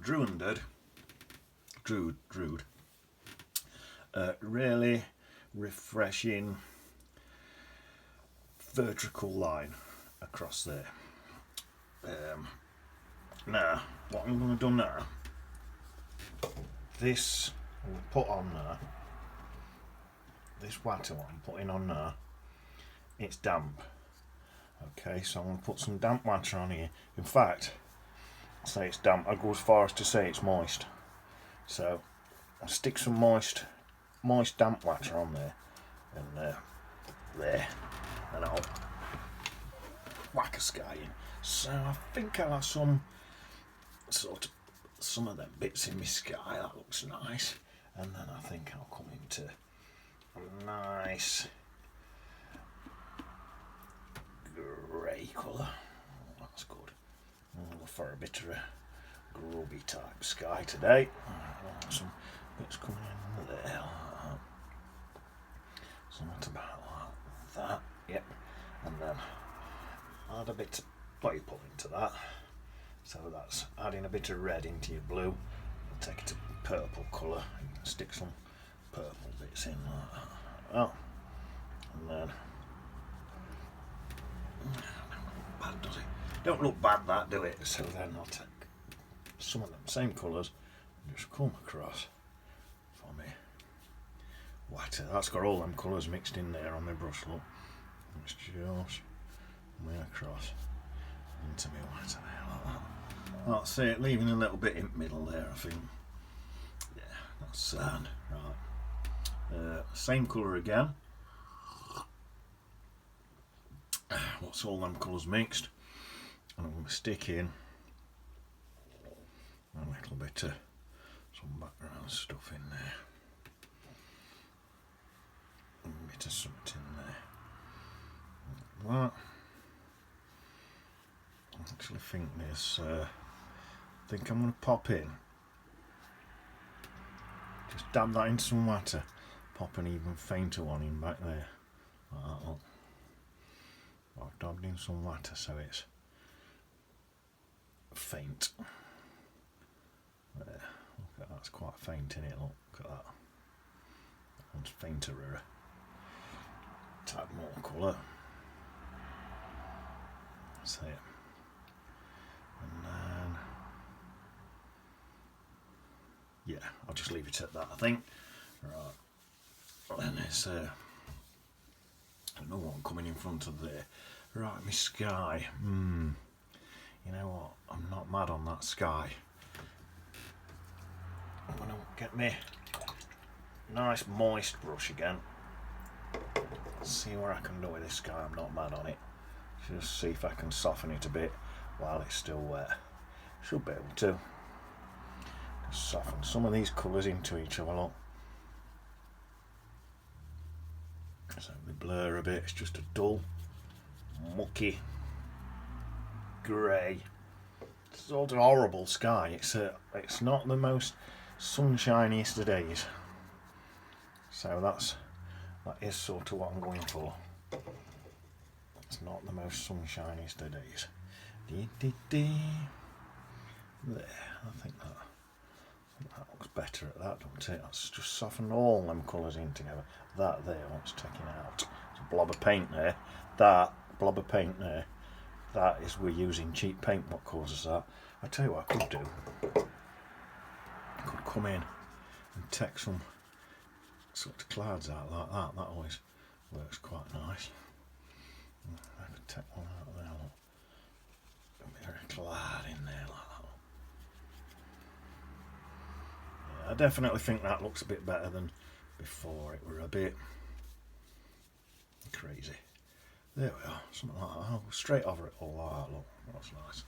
Druid. Really refreshing vertical line across there. Now, what I'm going to do now, this we'll put on there, this water what I'm putting on there, it's damp. Okay, so I'm going to put some damp water on here. In fact, I say it's damp, I go as far as to say it's moist. So I'll stick some moist damp water on there, and there, and I'll whack a sky in. So I think I'll have some of them bits in my sky. That looks nice, and then I think I'll come into a nice grey colour. Oh, that's good. I'll go for a bit of a grubby type sky today. Some bits coming in there. Something about like that. Yep. And then add a bit of purple into that. So that's adding a bit of red into your blue. Take it to purple colour and stick some purple bits in like that. Oh. And then bad, does it? Don't look bad, that, do it? So then I'll take some of them same colours and just come across for me. Water. That's got all them colours mixed in there on my brush. Look, it's just coming across into me water there like that. That's it. Leaving a little bit in the middle there, I think. Yeah, that's sound. Right. Same colour again. What's all them colours mixed? And I'm going to stick in a little bit of some background stuff in there. A bit of something in there. Like that. I actually think this. I think I'm going to pop in. Just dab that in some water. Pop an even fainter one in back there. Like that one. I've dabbed in some water so it's faint. There, look at that, it's quite faint in it, look at that. That one's fainter, type more colour. That's it. And then, yeah, I'll just leave it at that, I think. Right, then there's another one coming in front of there. Right, my sky. You know what? I'm not mad on that sky. I'm going to get me nice moist brush again. See what I can do with this sky. I'm not mad on it. Just see if I can soften it a bit while it's still wet. Should be able to. Just soften some of these colours into each other. Look. So we blur a bit. It's just a dull, mucky, grey, sort of horrible sky. It's not the most sunshiniest of days. So that is sort of what I'm going for. It's not the most sunshiniest of days. There, I think that looks better at that, don't it? That's just softened all them colours in together. That there wants taking out. There's a blob of paint there. That blob of paint there. That is we're using cheap paint what causes that. I tell you what I could do. I could come in and take some sort of clouds out like that. That always works quite nice. I could take one out there. A bit of a cloud in there like that. Yeah, I definitely think that looks a bit better than before. It were a bit crazy. There we are, something like that. I'll go straight over it all like that. Look, that's nice.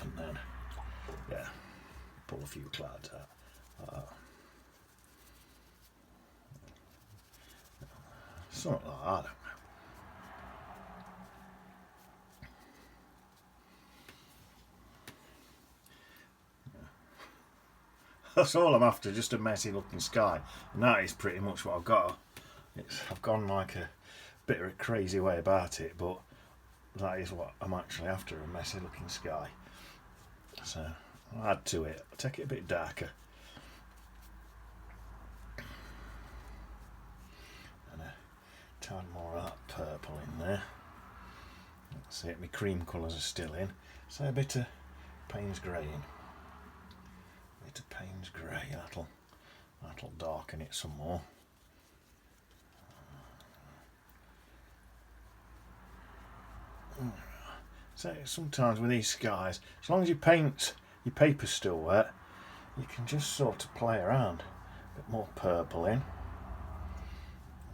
And then, yeah, pull a few clouds out. Something like that, I don't know. That's all I'm after, just a messy looking sky. And that is pretty much what I've got. I've gone like a bit of a crazy way about it, but that is what I'm actually after, a messy looking sky. So I'll add to it. I'll take it a bit darker. And a tad more of that purple in there. That's it, my cream colours are still in. So a bit of Payne's grey in. A bit of Payne's grey, that'll darken it some more. So sometimes with these skies, as long as your paper's still wet, you can just sort of play around. A bit more purple in. A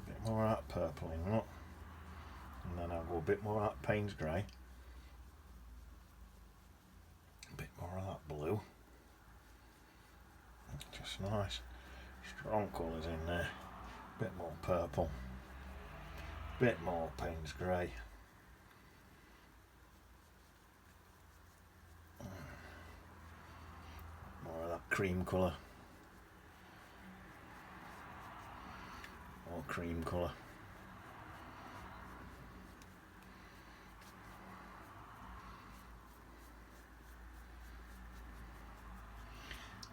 bit more of that purple in, look. And then I'll go a bit more of that Payne's grey. A bit more of that blue. Just nice. Strong colours in there. A bit more purple. A bit more Payne's grey. More of that cream colour. More cream colour.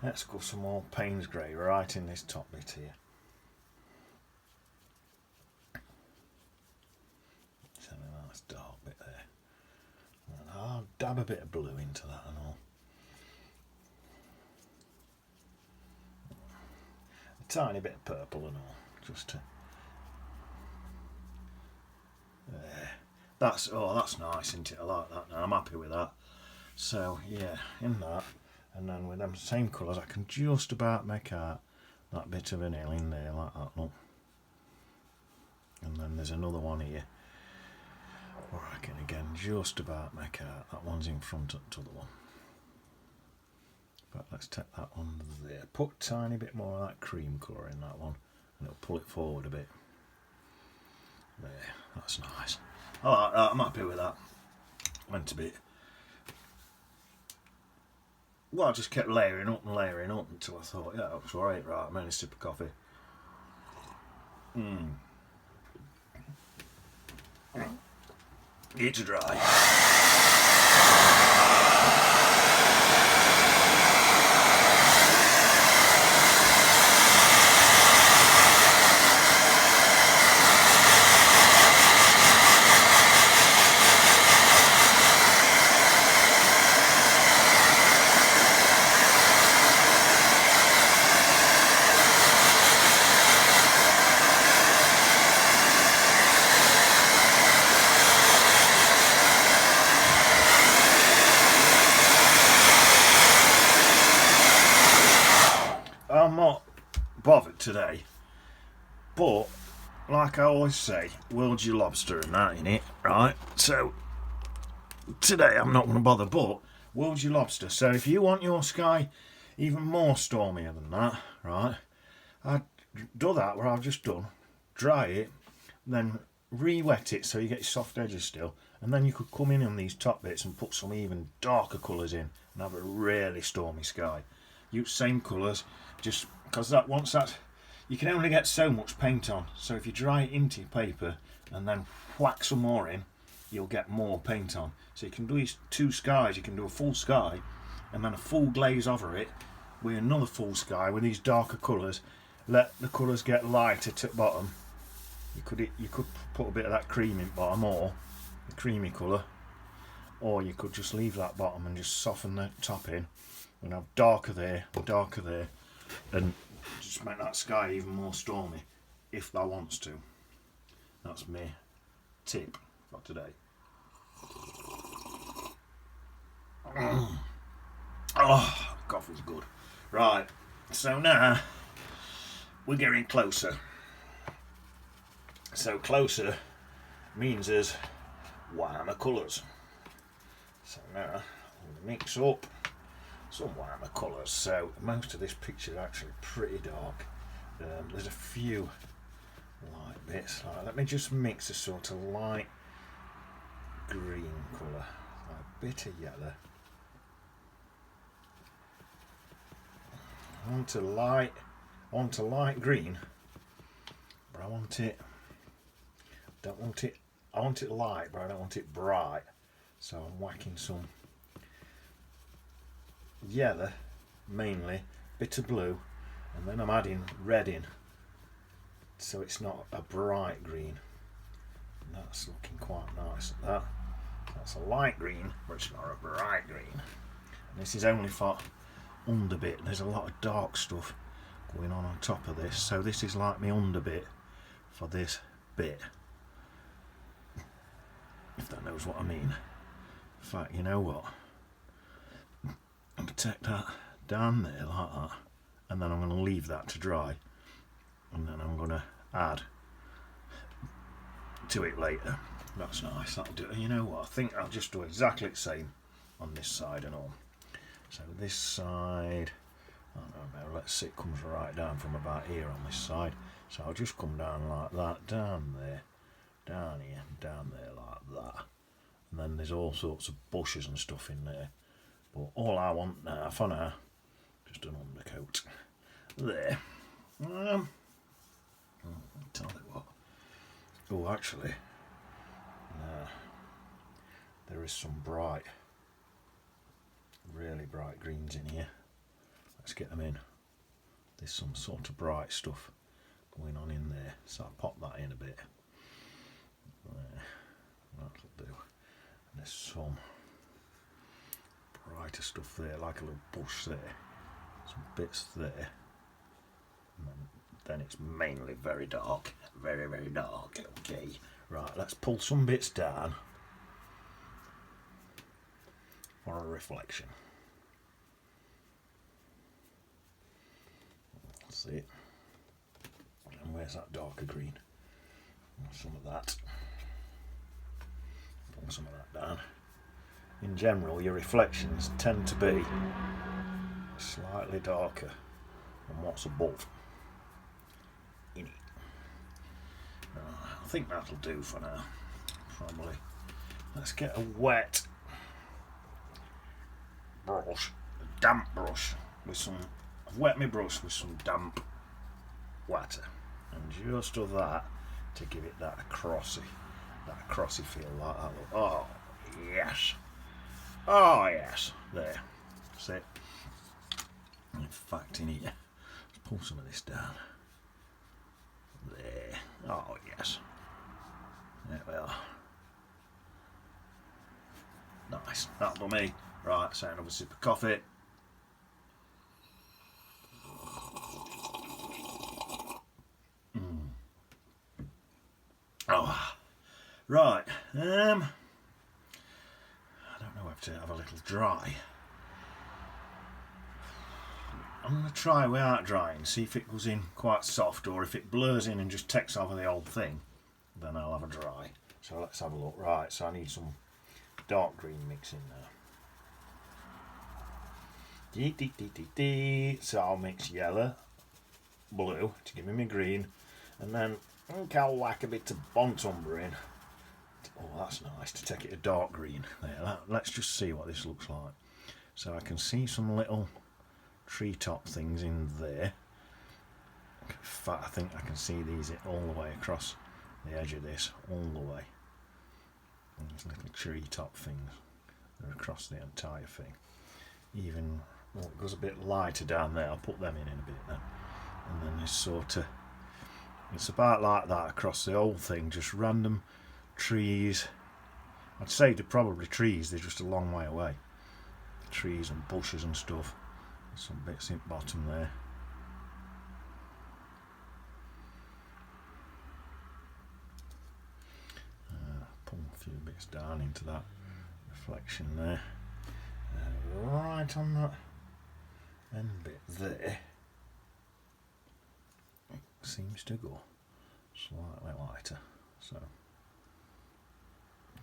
Let's go some more Payne's grey right in this top bit here. So a nice dark bit there. And I'll dab a bit of blue into that and all. A tiny bit of purple and all, just to there. That's nice, isn't it? I like that now. I'm happy with that. So yeah, in that. And then with them same colours I can just about make out that bit of vanilla in there like that, look. And then there's another one here where I can again just about make out that one's in front of the other one. But let's take that one there. Put a tiny bit more of that cream colour in that one and it'll pull it forward a bit. There, that's nice. I like that, I'm happy with that. Went a bit. Well, I just kept layering up until I thought, yeah, that looks alright, right, I'm having a sip of coffee. It's dry. I'm not bothered today, but like I always say, world's your lobster and that in it, right? So today I'm not going to bother, but world's your lobster. So if you want your sky even more stormier than that, right, I'd do that where I've just done, dry it, then re-wet it so you get your soft edges still, and then you could come in on these top bits and put some even darker colours in and have a really stormy sky. Use same colours, just because that once that you can only get so much paint on, so if you dry it into your paper and then whack some more in, you'll get more paint on. So you can do these two skies, you can do a full sky and then a full glaze over it with another full sky with these darker colours. Let the colours get lighter to the bottom. You could put a bit of that cream in bottom, or the creamy colour, or you could just leave that bottom and just soften the top in and have darker there, and just make that sky even more stormy if that wants to. That's my tip for today. Oh, coffee's good. Right, so now we're getting closer. So closer means there's warmer colours. So now I'm going to mix up some warmer colours. So most of this picture is actually pretty dark. There's a few light bits. Let me just mix a sort of light green colour, a bit of yellow. I want a light green, but I want it light, but I don't want it bright. So I'm whacking some yellow mainly, bit of blue, and then I'm adding red in, so it's not a bright green. And that's looking quite nice. That's a light green, but it's not a bright green. And this is only for under bit. There's a lot of dark stuff going on top of this, so this is like my under bit for this bit, if that knows what I mean. In fact, you know what, I'm going to take that down there like that, and then I'm going to leave that to dry, and then I'm going to add to it later. That's nice, that'll do it. You know what, I think I'll just do exactly the same on this side and all. So this side, I don't know, let's see, it comes right down from about here on this side. So I'll just come down like that, down there, down here, down there like that. And then there's all sorts of bushes and stuff in there. But all I want now, for now, just an undercoat. There. Tell you what. Oh, actually, there is some bright, really bright greens in here. Let's get them in. There's some sort of bright stuff going on in there, so I'll pop that in a bit. There. That'll do. And there's some brighter stuff there, like a little bush there, some bits there, and then it's mainly very dark, very, very dark. Okay, right, let's pull some bits down for a reflection. That's it. And where's that darker green? Some of that. Pull some of that down. In general, your reflections tend to be slightly darker than what's above in it. I think that'll do for now, probably. Let's get a wet brush, a damp brush, with some, I've wet my brush with some damp water, and just do that to give it that crossy feel, like that. Oh yes, oh yes, there, that's it. In fact, in here, let's pull some of this down. There, oh yes, there we are. Nice, that'll do me. Right, so another sip of coffee. Oh, right. I don't know if to have a little dry. I'm going to try without drying, see if it goes in quite soft, or if it blurs in and just takes over the whole thing, then I'll have a dry. So let's have a look. Right, so I need some dark green mix in there. So I'll mix yellow, blue to give me my green, and then I think I'll whack a bit of Bontumber in. Oh, that's nice, to take it a dark green. There, let's just see what this looks like. So I can see some little treetop things in there. In fact, I think I can see these all the way across the edge of this, all the way. And there's little treetop things that are across the entire thing. Even, well, it goes a bit lighter down there, I'll put them in a bit then. And then there's sort of, it's about like that across the whole thing, just random trees. I'd say they're probably trees, they're just a long way away. Trees and bushes and stuff. There's some bits in the bottom there. Pull a few bits down into that reflection there. Right on that end bit there, it seems to go slightly lighter, so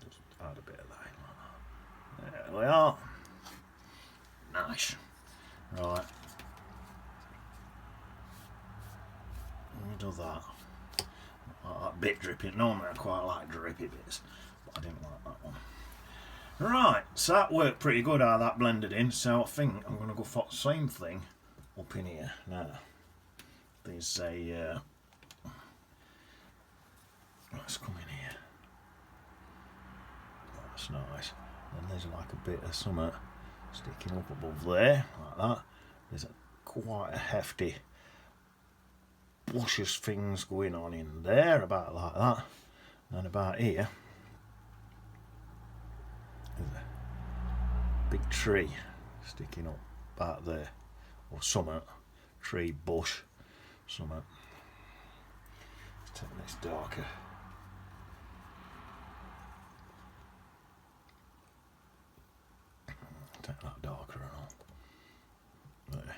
just add a bit of that in like that. There we are. Nice. Right. Let me do that. Like that bit dripping. Normally I quite like drippy bits, but I didn't like that one. Right, so that worked pretty good how that blended in, so I think I'm going to go for the same thing up in here. Now, there's a, let's come in here. That's nice. Then there's like a bit of something sticking up above there, like that. There's quite a hefty bushes things going on in there, about like that. And about here, there's a big tree sticking up about there, or something, tree, bush, something. Let's take this darker. Take that darker and all. There.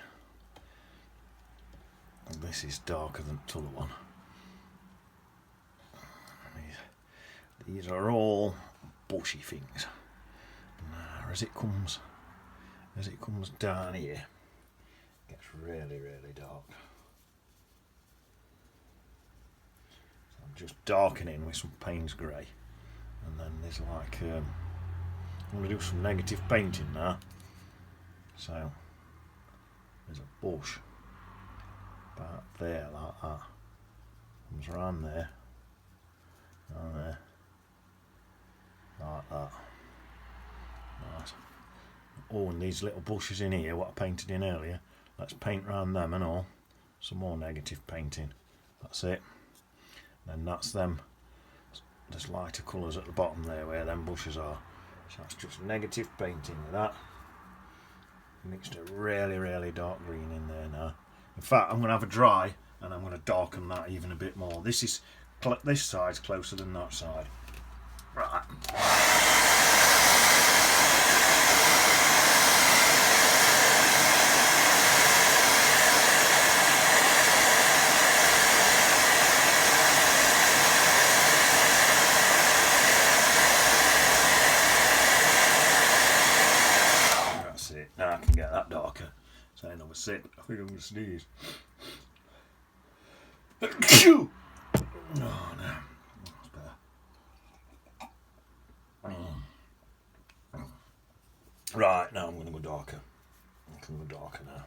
And this is darker than the other one. These are all bushy things. Now, as it comes down here, it gets really, really dark. So I'm just darkening with some Payne's grey, and then there's like I'm going to do some negative painting now. So there's a bush about there, like that. Comes around there, like that. Right. Oh, and these little bushes in here, what I painted in earlier, let's paint round them and all. Some more negative painting. That's it. Then that's them. There's lighter colours at the bottom there where them bushes are. So that's just negative painting with that. Mixed a really, really dark green in there now. In fact, I'm going to have a dry and I'm going to darken that even a bit more. This side's closer than that side. Right. That's it. Now I can get that darker. So another sip. I think I'm going to sneeze. Oh no. Right, now I'm going to go darker. I can go darker now.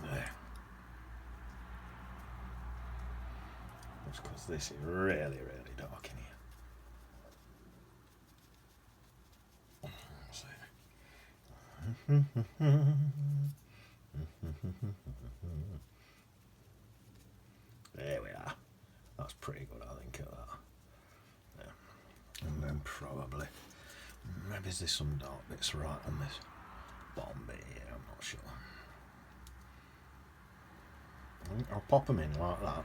There. Just because this is really, really dark in here. There we are. That's pretty good, I think, of that. Yeah. And then probably, maybe there's some dark bits right on this bottom bit here, I'm not sure. I'll pop them in like that.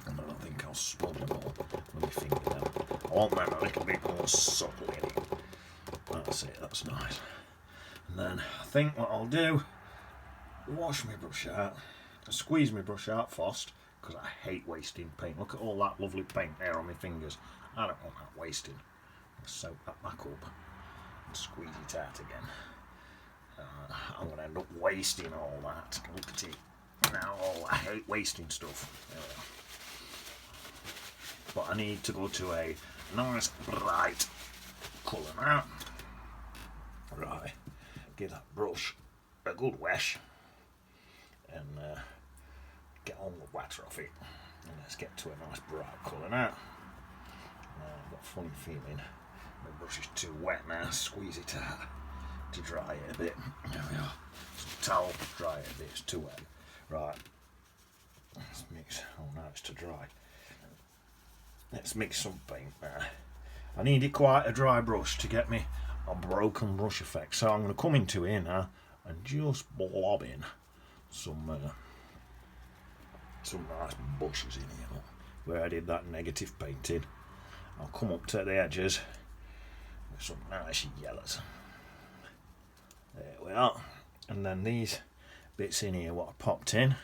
And I don't think I'll smudge them all with my finger then. I want them a little bit more subtle in it. That's it, that's nice. And then I think what I'll do, wash my brush out, squeeze my brush out first, because I hate wasting paint. Look at all that lovely paint there on my fingers. I don't want that wasting. I'll soak that back up and squeeze it out again. I'm going to end up wasting all that. Look at it. Now, I hate wasting stuff. But I need to go to a nice bright colour now. Right, give that brush a good wash and get all the water off it. And let's get to a nice bright colour now. I've got a funny feeling my brush is too wet now. Squeeze it out to dry it a bit. There we are. Some towel to dry it a bit. It's too wet. Right. Let's mix. Oh, now it's to dry. Let's mix some paint now. I needed quite a dry brush to get me a broken brush effect. So I'm going to come into here now and just blob in some nice bushes in here. Look, where I did that negative painting. I'll come up to the edges with some nice yellows. There we are. And then these bits in here what I popped in,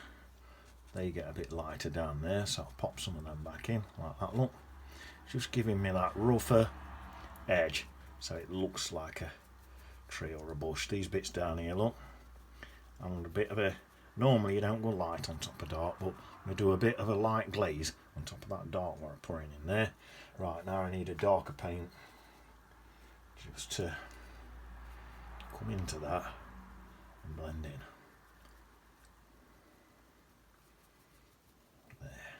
they get a bit lighter down there, so I'll pop some of them back in like that. Look, just giving me that rougher edge so it looks like a tree or a bush. These bits down here, look, and a bit of a, normally you don't go light on top of dark, but we do a bit of a light glaze on top of that dark what I'm pouring in there. Right, now I need a darker paint just to come into that and blend in. There.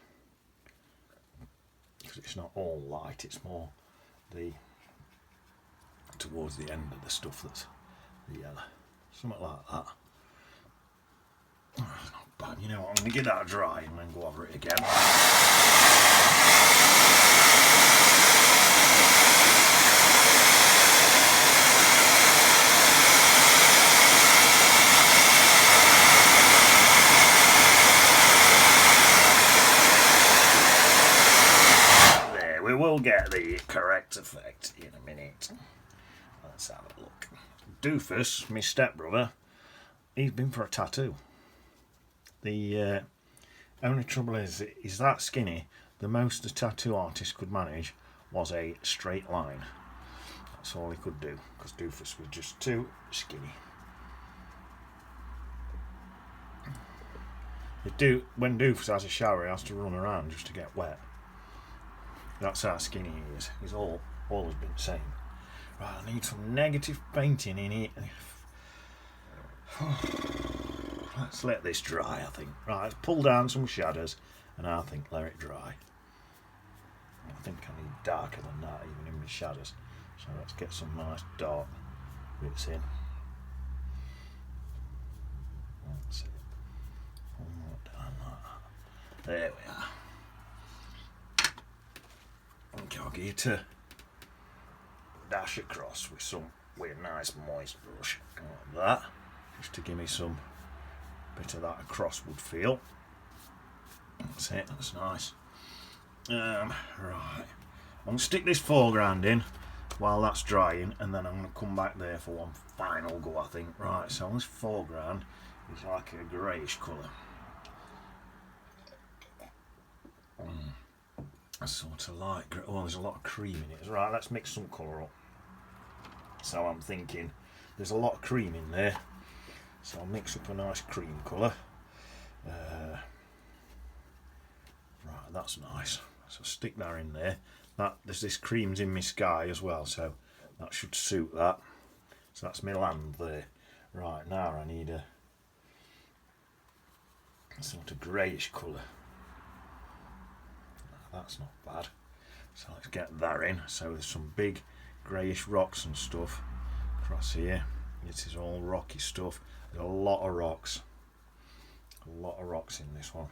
Because it's not all light, it's more towards the end of the stuff that's the yellow. Something like that. Oh, that's not bad. You know what, I'm going to get that dry and then go over it again. There, we will get the correct effect in a minute. Let's have a look. Doofus, my stepbrother, he's been for a tattoo. The only trouble is, he's that skinny. The most a tattoo artist could manage was a straight line. That's all he could do, because Doofus was just too skinny. When Doofus has a shower, he has to run around just to get wet. That's how skinny he is. He's always been the same. Right, I need some negative painting in it. Let's let this dry, I think. Right, let's pull down some shadows and I think let it dry. I think I need darker than that even in my shadows. So let's get some nice dark bits in. That's it. One more down like that. There we are. Okay, I'll get you to dash across with a nice moist brush like that, just to give me some bit of that crosswood feel. That's it, that's nice. Right, I'm going to stick this foreground in while that's drying, and then I'm going to come back there for one final go, I think. Right, so this foreground is like a greyish colour. Sort of like, oh, there's a lot of cream in it. Right, let's mix some colour up. So I'm thinking there's a lot of cream in there, so I'll mix up a nice cream colour. Right, that's nice. So stick that in there. There's this cream's in my sky as well, so that should suit that. So that's my land there. Right, now I need a sort of greyish colour. That's not bad. So let's get that in. So there's some big greyish rocks and stuff across here. This is all rocky stuff. There's a lot of rocks. A lot of rocks in this one.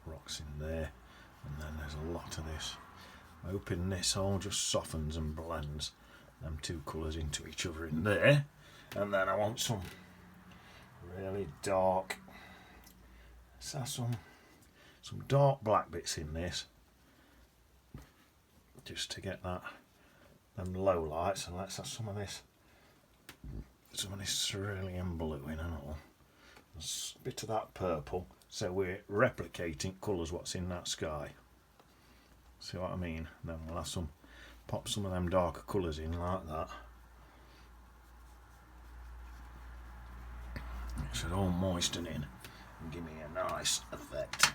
Rocks in there. And then there's a lot of this. I'm hoping this all just softens and blends them two colours into each other in there. And then I want some really dark, so some dark black bits in this, just to get them low lights. And let's have some of this cerulean blue in and all. There's a bit of that purple, so we're replicating colours what's in that sky. See what I mean? Then we'll have pop some of them darker colours in like that. It should all moisten in and give me a nice effect.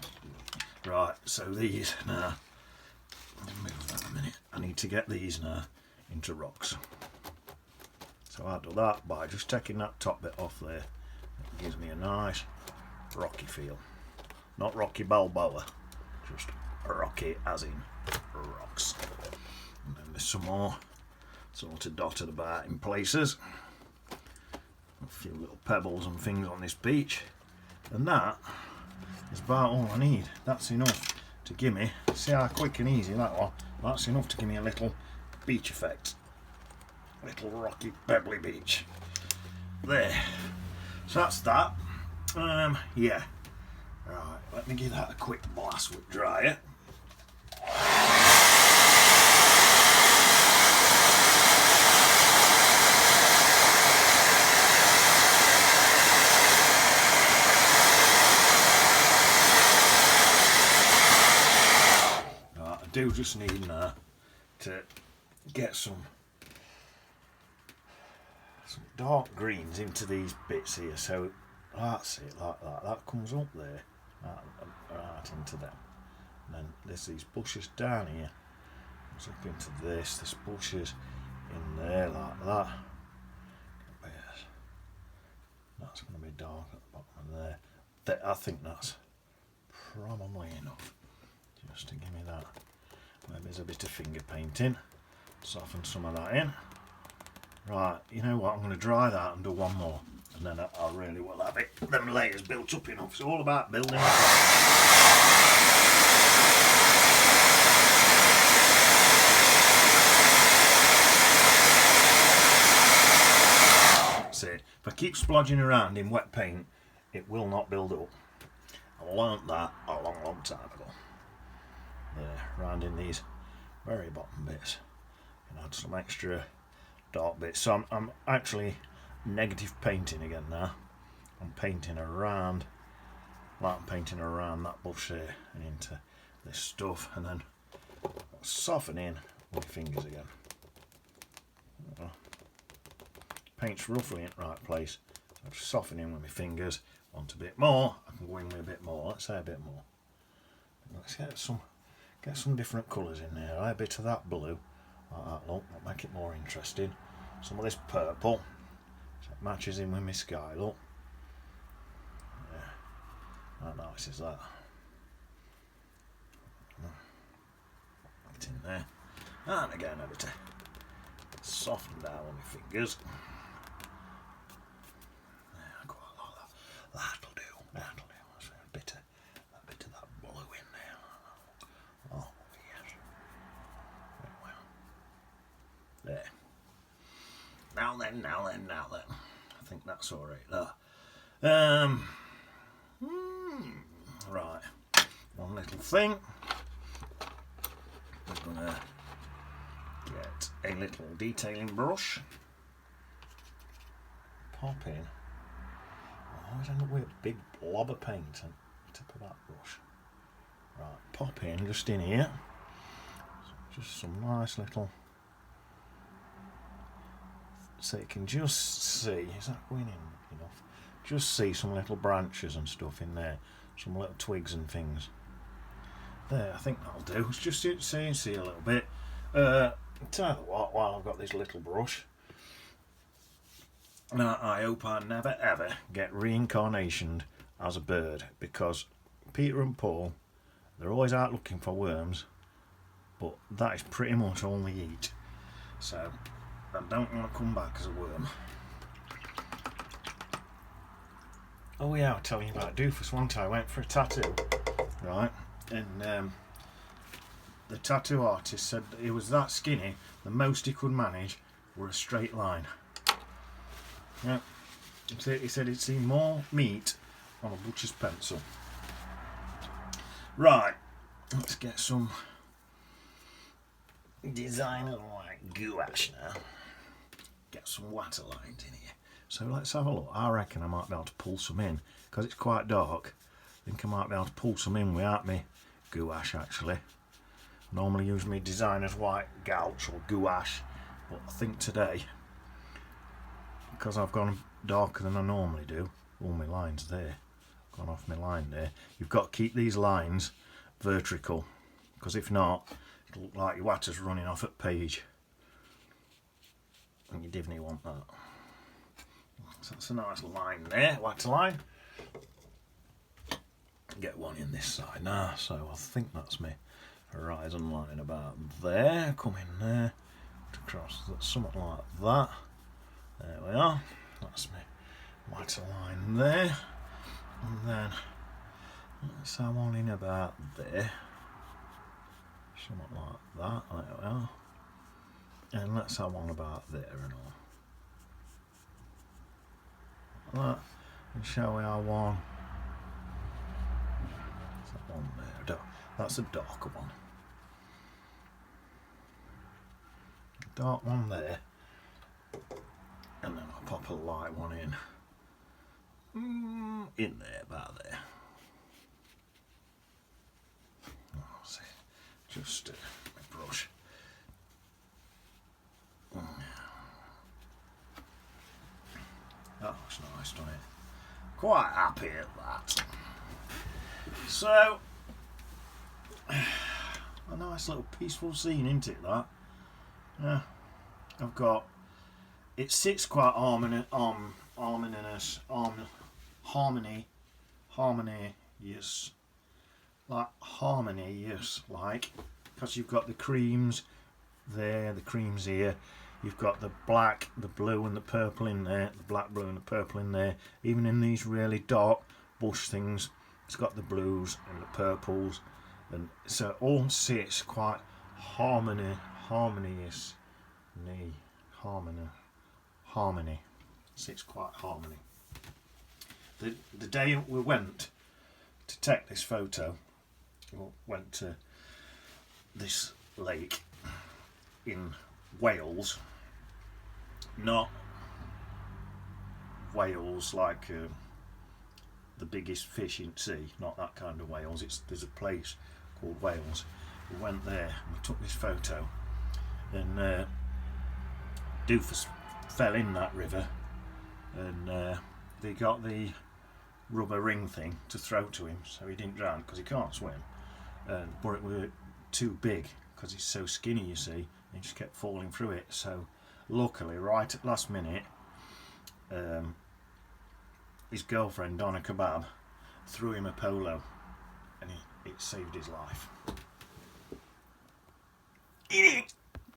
Right, so these now, let me move that a minute. I need to get these now into rocks. So I'll do that by just taking that top bit off there. It gives me a nice rocky feel. Not Rocky Balboa, just rocky as in rocks. And then there's some more sort of dotted about in places. A few little pebbles and things on this beach. And that is about all I need. That's enough to give me, see how quick and easy that was? That's enough to give me a little beach effect. Little rocky pebbly beach. There. So that's that. Yeah. Right, let me give that a quick blast with dryer. Right, I do just need now to get some dark greens into these bits here, so that's it, like that. That comes up there, right into them. And then there's these bushes down here, comes up into this bushes in there like that. That's going to be dark at the bottom of there. I think that's probably enough just to give me that Maybe there's a bit of finger painting. Soften some of that in. Right, you know what, I'm going to dry that and do one more. And then I really will have it, them layers built up enough. It's all about building it. That's it. If I keep splodging around in wet paint, it will not build up. I learnt that a long time ago. There, rounding these very bottom bits. And add some extra dark bits. So I'm actually negative painting again now. I'm painting around, like I'm painting around that bush here and into this stuff, and then softening with my fingers again. Paint's roughly in the right place. So I'm just softening with my fingers. Want a bit more? I can go in with a bit more. Let's say a bit more. Let's get some different colours in there. A bit of that blue, like that look. That'll make it more interesting. Some of this purple, so it matches in with my sky look. Yeah, how nice is that? Get in there, and again a bit of soften down with my fingers. Yeah, quite like that. That'll do. That's a bit of that blue in there. Oh yes. Very well. There. Now then. I think that's all right there. Right. One little thing. We're gonna get a little detailing brush. Pop in. I always end up with a big blob of paint on the tip of that brush. Right. Pop in just in here. Just some nice little. So you can just see, is that going in enough? Just see some little branches and stuff in there, some little twigs and things. There, I think that'll do. It's just see a little bit. Tell you what, while I've got this little brush, now I hope I never ever get reincarnationed as a bird, because Peter and Paul, they're always out looking for worms, but that is pretty much all they eat. So I don't want to come back as a worm. Oh yeah, I'll tell you about Doofus. One time I went for a tattoo, right, and the tattoo artist said that he was that skinny, the most he could manage were a straight line. Yeah, he said he'd seen more meat on a butcher's pencil. Right, let's get some designer like gouache now. Get some waterlines in here. So let's have a look. I reckon I might be able to pull some in, because it's quite dark. I think I might be able to pull some in without me gouache actually. I normally use my designer's white gouache or gouache, but I think today, because I've gone darker than I normally do, all my lines there, gone off my line there. You've got to keep these lines vertical, because if not, it'll look like your water's running off at page. And you definitely want that. So that's a nice line there, water line. Get one in this side now, so I think that's my horizon line about there. Come in there, across something like that. There we are. That's my water line there. And then let's have one in about there. Something like that. There we are. And let's have one about there and all. Like that. And shall we have one? Is that one there? That's a darker one. Dark one there. And then I'll pop a light one in there, about there. I'll see. Just my brush. That looks nice, doesn't it? Quite happy at that. So, a nice little peaceful scene, isn't it, that? Yeah. I've got, it sits quite harmonious, like, because you've got the creams there, the creams here, you've got the black, the blue and the purple in there, the black, blue and the purple in there. Even in these really dark bush things, it's got the blues and the purples, and so it all sits quite harmony, sits quite harmony. The day we went to take this photo, we went to this lake in Wales, not Wales like the biggest fish in the sea, not that kind of Wales. There's a place called Wales. We went there and we took this photo, and Doofus fell in that river, and they got the rubber ring thing to throw to him so he didn't drown, because he can't swim, but it were too big because he's so skinny, you see. He just kept falling through it. So luckily, right at last minute, his girlfriend Donna Kebab threw him a polo, and it saved his life. Eat it!